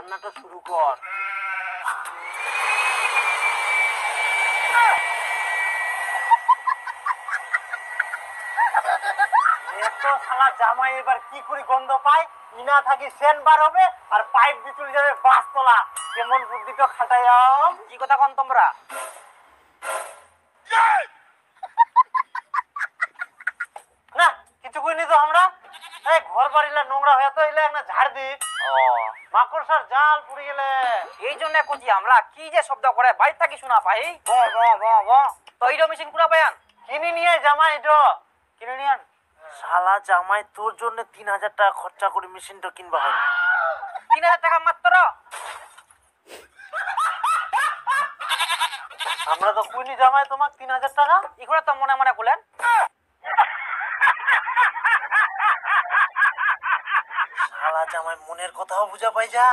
রান্নাটা শুরু কর। এত শালা জামাই এবার কি করে গন্ধ পায়, ইনা থাকি সেন বার হবে আর পাইপ ভিতরে যাবে বাসতলা। কেমন বুদ্ধিটা খাটাইয়াম। কি কথা কন তোমরা? না কিছু কইনি তো আমরা। এই ঘর বাড়িলা নোংরা হয়ে তো এলে একটা ঝাড় দি। ও মাকড়সার জাল পুড়ে গেলে। এই জন্য কইছি আমরা কি যে শব্দ করে বাইরে থাকি শোনা পাই। ব ব ব ব তো এইটা মেশিন কুড়া পায়ান কিনে নিয়ে জামাই এটা কিনে নিয়ান। শালা জামাই তোর জন্য 3000 টাকা খরচা করে মেশিনটা কিনবা হয়নি। 3000 টাকা মাত্র? আমরা তো কুইনি জামাই তোমাক 3000 টাকা। ইগুলা তো মনে মনে বলেন। শালা জামাই মনের কথাও বুঝা পাই যা।